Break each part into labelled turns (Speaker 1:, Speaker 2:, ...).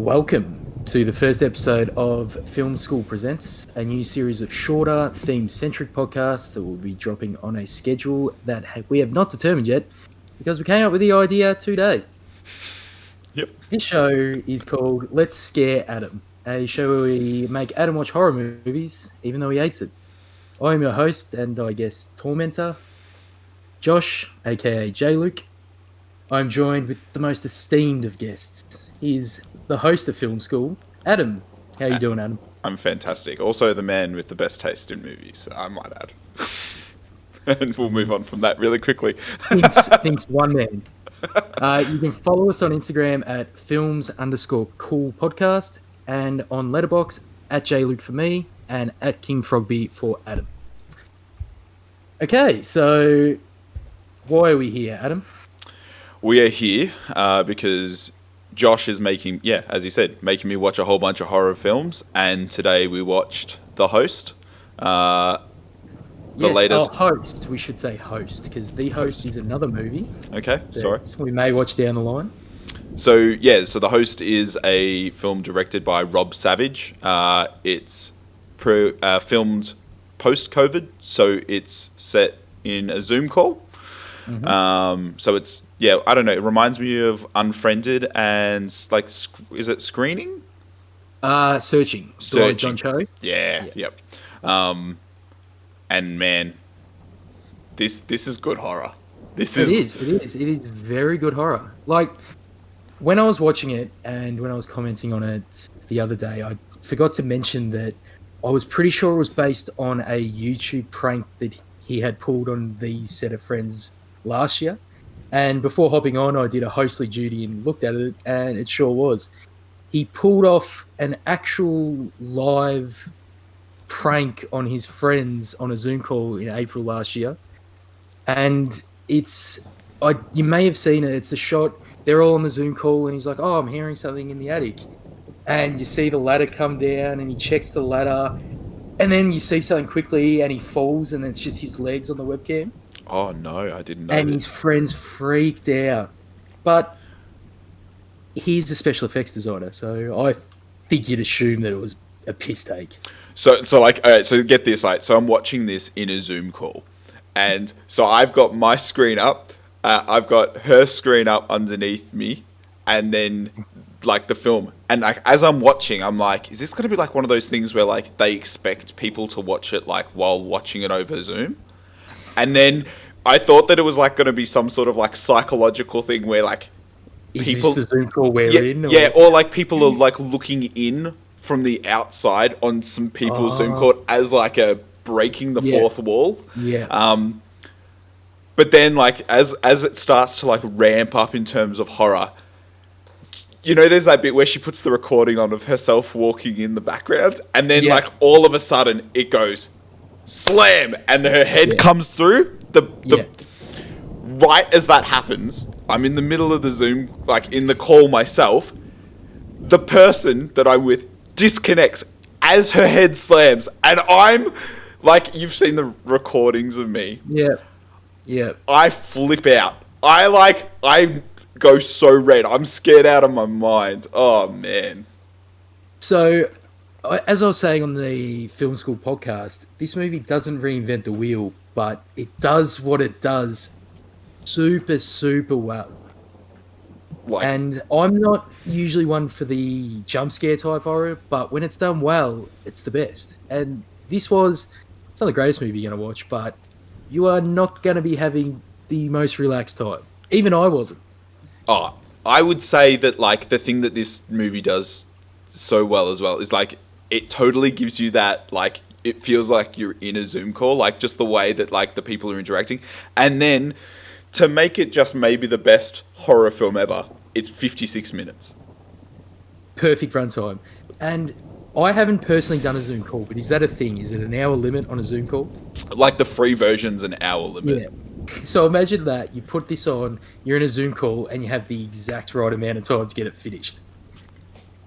Speaker 1: Welcome to the first episode of Film School Presents, a new series of shorter, theme-centric podcasts that will be dropping on a schedule that we have not determined yet because we came up with the idea today.
Speaker 2: Yep.
Speaker 1: This show is called Let's Scare Adam, a show where we make Adam watch horror movies even though he hates it. I am your host and I guess tormentor, Josh, aka J-Luke. I'm joined with the most esteemed of guests. He's the host of Film School, Adam. How you doing, Adam?
Speaker 2: I'm fantastic. Also the man with the best taste in movies, I might add. And we'll move on from that really quickly.
Speaker 1: Thinks one man. You can follow us on Instagram at films_cool podcast and on Letterboxd at JLuke for me and at King Frogby for Adam. Okay, so why are we here, Adam?
Speaker 2: We are here because Josh is making me watch a whole bunch of horror films, and today we watched The Host.
Speaker 1: Host. We should say Host, because The Host is another movie.
Speaker 2: Okay, sorry.
Speaker 1: We may watch down the line.
Speaker 2: So The Host is a film directed by Rob Savage. It's filmed post-COVID, so it's set in a Zoom call. Mm-hmm. So it's, I don't know, it reminds me of Unfriended and, is it Screening?
Speaker 1: Searching. John Cho.
Speaker 2: Yeah, yep. And man, this is good horror. It is.
Speaker 1: It is very good horror. Like, when I was watching it and when I was commenting on it the other day, I forgot to mention that I was pretty sure it was based on a YouTube prank that he had pulled on these set of friends last year. And before hopping on, I did a hostly duty and looked at it, and it sure was. He pulled off an actual live prank on his friends on a Zoom call in April last year. And you may have seen it, it's the shot, they're all on the Zoom call, and he's like, oh, I'm hearing something in the attic. And you see the ladder come down, and he checks the ladder, and then you see something quickly, and he falls, and it's just his legs on the webcam.
Speaker 2: Oh, no, I didn't know.
Speaker 1: And his friends freaked out. But he's a special effects designer, so I think you'd assume that it was a piss take.
Speaker 2: So get this, so I'm watching this in a Zoom call. And so I've got my screen up, I've got her screen up underneath me, and then, the film. And, as I'm watching, I'm like, is this going to be, one of those things where, they expect people to watch it, while watching it over Zoom? And then I thought that it was going to be some sort of psychological thing where
Speaker 1: is this the Zoom call we're in?
Speaker 2: Or people are looking in from the outside on some people's Zoom call as a breaking the fourth wall.
Speaker 1: Yeah.
Speaker 2: But then as it starts to ramp up in terms of horror, there's that bit where she puts the recording on of herself walking in the background, and then all of a sudden it goes slam, and her head comes through. Right as that happens, I'm in the middle of the Zoom, in the call myself. The person that I'm with disconnects as her head slams, and I'm you've seen the recordings of me.
Speaker 1: Yeah.
Speaker 2: I flip out. I go so red. I'm scared out of my mind. Oh man. So,
Speaker 1: as I was saying on the Film School podcast, this movie doesn't reinvent the wheel, but it does what it does super, super well. And I'm not usually one for the jump scare type horror, but when it's done well, it's the best. And it's not the greatest movie you're going to watch, but you are not going to be having the most relaxed time. Even I wasn't.
Speaker 2: Oh, I would say that the thing that this movie does so well as well is it totally gives you that it feels like you're in a Zoom call, just the way that the people are interacting. And then to make it just maybe the best horror film ever, it's 56 minutes.
Speaker 1: Perfect runtime. And I haven't personally done a Zoom call, but is that a thing? Is it an hour limit on a Zoom call?
Speaker 2: The free version's an hour limit.
Speaker 1: Yeah. So imagine that. You put this on, you're in a Zoom call, and you have the exact right amount of time to get it finished.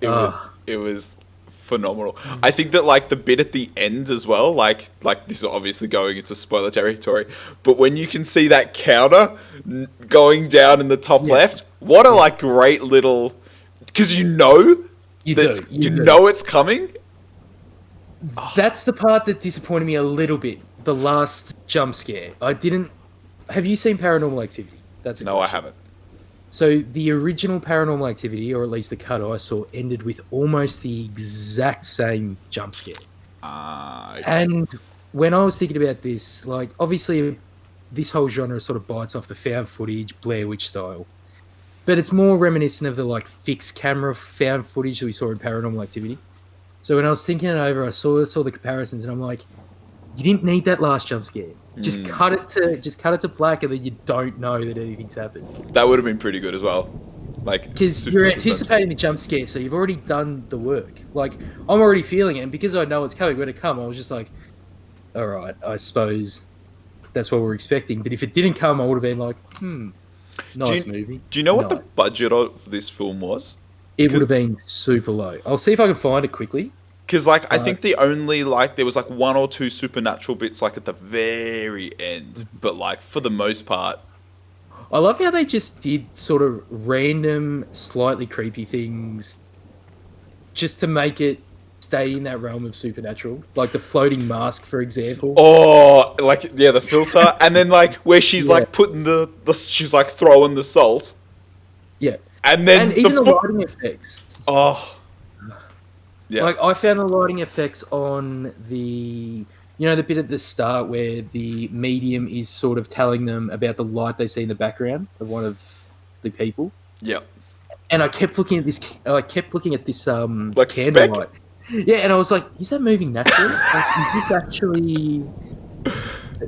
Speaker 2: It was phenomenal. I think that the bit at the end as well, this is obviously going into spoiler territory, but when you can see that counter going down in the top left, what a great little, because
Speaker 1: You
Speaker 2: That's
Speaker 1: do,
Speaker 2: you
Speaker 1: you do.
Speaker 2: know it's coming.
Speaker 1: That's the part that disappointed me a little bit. The last jump scare. I didn't. Have you seen Paranormal Activity? That's a
Speaker 2: No, I
Speaker 1: question.
Speaker 2: haven't.
Speaker 1: So the original Paranormal Activity, or at least the cut I saw, ended with almost the exact same jump scare.
Speaker 2: Ah, okay.
Speaker 1: And when I was thinking about this, like obviously this whole genre sort of bites off the found footage, Blair Witch style. But it's more reminiscent of the like fixed camera found footage that we saw in Paranormal Activity. So when I was thinking it over, I saw the comparisons, and I'm like, you didn't need that last jump scare. Just cut it to black, and then you don't know that anything's happened
Speaker 2: That would have been pretty good as well. Like
Speaker 1: because
Speaker 2: super
Speaker 1: you're
Speaker 2: suspense.
Speaker 1: anticipating the jump scare, so you've already done the work. Like I'm already feeling it, and because I know it's coming when it comes, I was just like, all right, I suppose that's what we're expecting. But if it didn't come, I would have been like,
Speaker 2: Do
Speaker 1: nice
Speaker 2: you
Speaker 1: movie,
Speaker 2: do you know what the
Speaker 1: nice.
Speaker 2: budget of this film was?
Speaker 1: It would have been super low. I'll see if I can find it quickly.
Speaker 2: Because like I
Speaker 1: But
Speaker 2: think the only like there was like one or two supernatural bits like at the very end, but like for the most part,
Speaker 1: I love how they just did sort of random, slightly creepy things just to make it stay in that realm of supernatural. Like the floating mask, for example.
Speaker 2: oh, like yeah, the filter, and then like where she's
Speaker 1: Yeah,
Speaker 2: like putting the she's like throwing the salt,
Speaker 1: yeah.
Speaker 2: and
Speaker 1: And
Speaker 2: then the
Speaker 1: even the
Speaker 2: foot.
Speaker 1: lighting effects.
Speaker 2: Oh, yeah,
Speaker 1: Like I found the lighting effects on the bit at the start where the medium is sort of telling them about the light they see in the background of one of the people.
Speaker 2: yeah,
Speaker 1: And I kept looking at this. I kept looking at this
Speaker 2: like speck.
Speaker 1: candlelight. Yeah, and I was like, "Is that moving naturally? Like, is this actually?"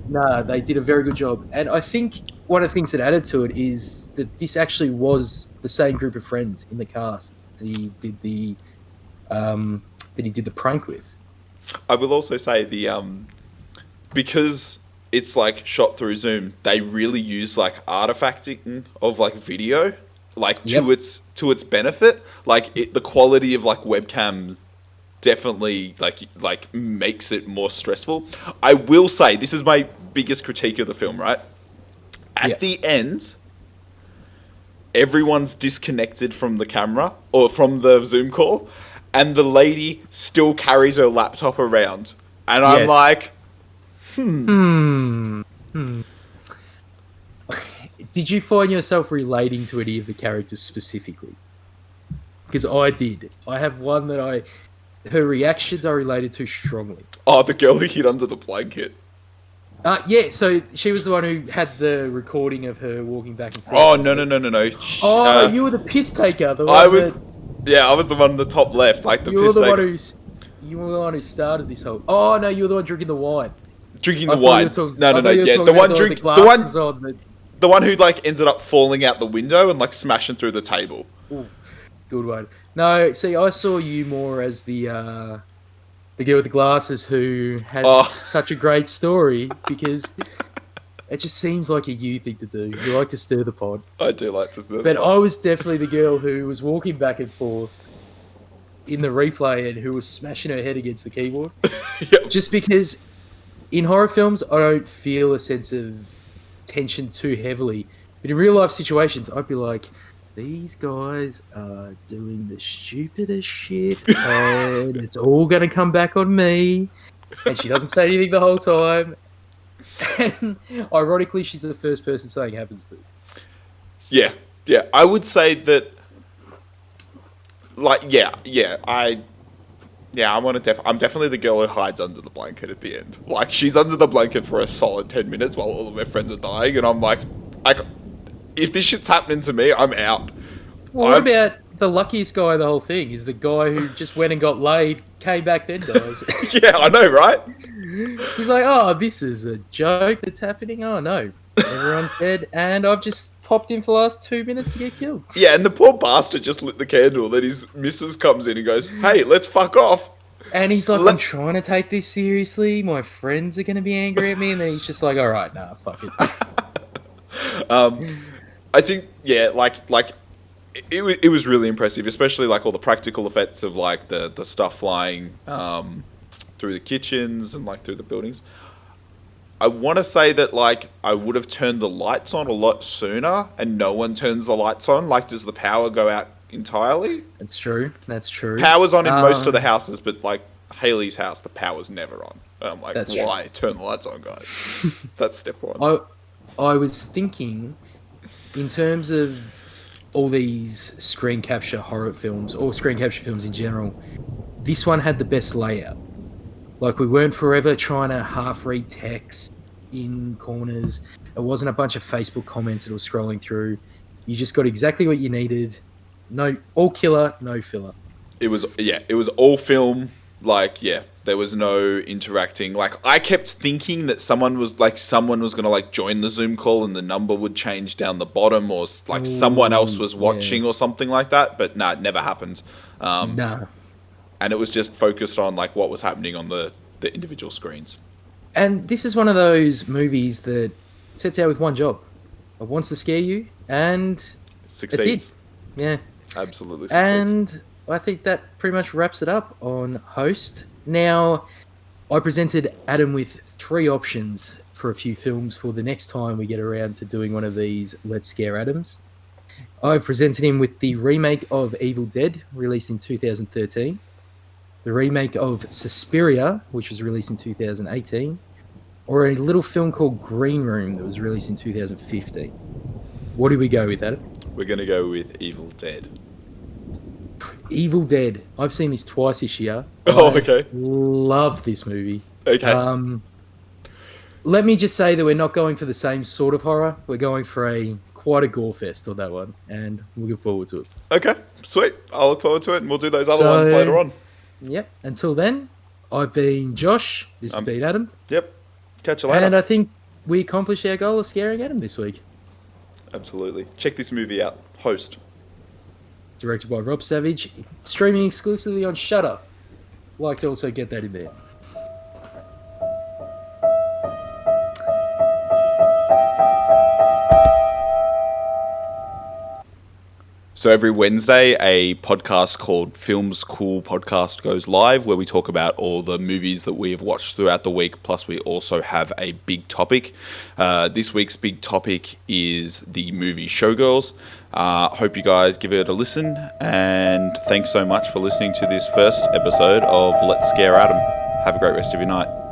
Speaker 1: Nah, they did a very good job. And I think one of the things that added to it is that this actually was the same group of friends in the cast um, that he did the prank with.
Speaker 2: I will also say the because it's like shot through Zoom, they really use like artifacting of like video, like
Speaker 1: Yep.
Speaker 2: to its benefit. Like the quality of like webcam definitely like makes it more stressful. I will say this is my biggest critique of the film. Right
Speaker 1: Yeah.
Speaker 2: at the end, everyone's disconnected from the camera or from the Zoom call, and the lady still carries her laptop around, and I'm
Speaker 1: Yes.
Speaker 2: like.
Speaker 1: Hmm. Hmm. Did you find yourself relating to any of the characters specifically? Because I did. I have one that her reactions are related to strongly.
Speaker 2: Oh, the girl who hid under the blanket.
Speaker 1: Yeah, so she was the one who had the recording of her walking back and forth,
Speaker 2: Oh no
Speaker 1: wasn't
Speaker 2: no
Speaker 1: it?
Speaker 2: no no no!
Speaker 1: Oh, you were the piss taker, the
Speaker 2: I
Speaker 1: one
Speaker 2: was,
Speaker 1: that
Speaker 2: yeah, I was the one in the top left, like the
Speaker 1: you were
Speaker 2: piss
Speaker 1: the one
Speaker 2: taker,
Speaker 1: who's you were the one who started this whole. Oh no, you were the one drinking the wine.
Speaker 2: drinking
Speaker 1: I
Speaker 2: the
Speaker 1: thought you were
Speaker 2: wine.
Speaker 1: talking.
Speaker 2: No
Speaker 1: I
Speaker 2: no no,
Speaker 1: thought you were
Speaker 2: yeah,
Speaker 1: talking
Speaker 2: the
Speaker 1: about
Speaker 2: one
Speaker 1: the
Speaker 2: drink,
Speaker 1: glasses on.
Speaker 2: the one who like ended up falling out the window and like smashing through the table.
Speaker 1: Ooh, good one. No, see, I saw you more as the girl with the glasses who had
Speaker 2: Oh,
Speaker 1: such a great story because it just seems like a you thing to do. You like to stir the pot.
Speaker 2: I do like to see the
Speaker 1: But
Speaker 2: pot.
Speaker 1: I was definitely the girl who was walking back and forth in the replay and who was smashing her head against the keyboard.
Speaker 2: Yep.
Speaker 1: Just because in horror films, I don't feel a sense of tension too heavily. But in real life situations, I'd be like, these guys are doing the stupidest shit and it's all going to come back on me. And she doesn't say anything the whole time. And ironically, she's the first person something happens to.
Speaker 2: Yeah, yeah. I would say that, like, yeah. I'm definitely the girl who hides under the blanket at the end. Like, she's under the blanket for a solid 10 minutes while all of her friends are dying, and I'm like, if this shit's happening to me, I'm out.
Speaker 1: Well, what
Speaker 2: I'm,
Speaker 1: about the luckiest guy in the whole thing? Is the guy who just went and got laid, came back, then dies.
Speaker 2: yeah, I know, right?
Speaker 1: He's like, oh, this is a joke that's happening. Oh, no. Everyone's dead, and I've just popped in for the last 2 minutes to get killed.
Speaker 2: Yeah, and the poor bastard just lit the candle. Then his missus comes in and goes, "Hey, let's fuck off."
Speaker 1: And he's like, I'm
Speaker 2: Let-
Speaker 1: trying to take this seriously. My friends are going to be angry at me. And then he's just like, all right, nah, fuck it.
Speaker 2: I think, yeah, like it was really impressive, especially like all the practical effects of like the stuff flying through the kitchens and like through the buildings. I want to say that like I would have turned the lights on a lot sooner, and no one turns the lights on. Like, does the power go out entirely.
Speaker 1: That's true. That's true.
Speaker 2: Power's on in most of the houses, but like Haley's house, the power's never on. And I'm like,
Speaker 1: That's
Speaker 2: why? Turn the lights on, guys. That's step one.
Speaker 1: I was thinking, in terms of all these screen capture horror films, or screen capture films in general, this one had the best layout. Like, we weren't forever trying to half read text in corners. It wasn't a bunch of Facebook comments that were scrolling through. You just got exactly what you needed. No, all killer, no filler.
Speaker 2: It was all film. Like, yeah, there was no interacting. Like, I kept thinking that someone was gonna like join the Zoom call and the number would change down the bottom, or like someone else was watching or something like that. But nah, it never happened.
Speaker 1: Nah.
Speaker 2: And it was just focused on like what was happening on the individual screens.
Speaker 1: And this is one of those movies that sets out with one job. It wants to scare you, and
Speaker 2: Succeeds.
Speaker 1: it did. Yeah.
Speaker 2: Absolutely succeeds.
Speaker 1: And I think that pretty much wraps it up on host. Now, I presented Adam with 3 options for a few films for the next time we get around to doing one of these Let's Scare Adams. I've presented him with the remake of Evil Dead, released in 2013, the remake of Suspiria, which was released in 2018, or a little film called Green Room that was released in 2015. What do we go with, Adam?
Speaker 2: We're going to go with Evil Dead.
Speaker 1: Evil Dead. I've seen this twice this year.
Speaker 2: Oh, okay.
Speaker 1: Love this movie.
Speaker 2: Okay.
Speaker 1: Let me just say that we're not going for the same sort of horror. We're going for quite a gore fest on that one, and I'm looking forward to it.
Speaker 2: Okay, sweet. I'll look forward to it, and we'll do those other ones later on.
Speaker 1: Yep. Until then, I've been Josh. This has been Adam.
Speaker 2: Yep. Catch you later.
Speaker 1: And I think we accomplished our goal of scaring Adam this week.
Speaker 2: Absolutely. Check this movie out. Host.
Speaker 1: Directed by Rob Savage. Streaming exclusively on Shudder. Like to also get that in there.
Speaker 2: So every Wednesday, a podcast called Films Cool Podcast goes live, where we talk about all the movies that we have watched throughout the week. Plus, we also have a big topic. This week's big topic is the movie Showgirls. Hope you guys give it a listen, and thanks so much for listening to this first episode of Let's Scare Adam. Have a great rest of your night.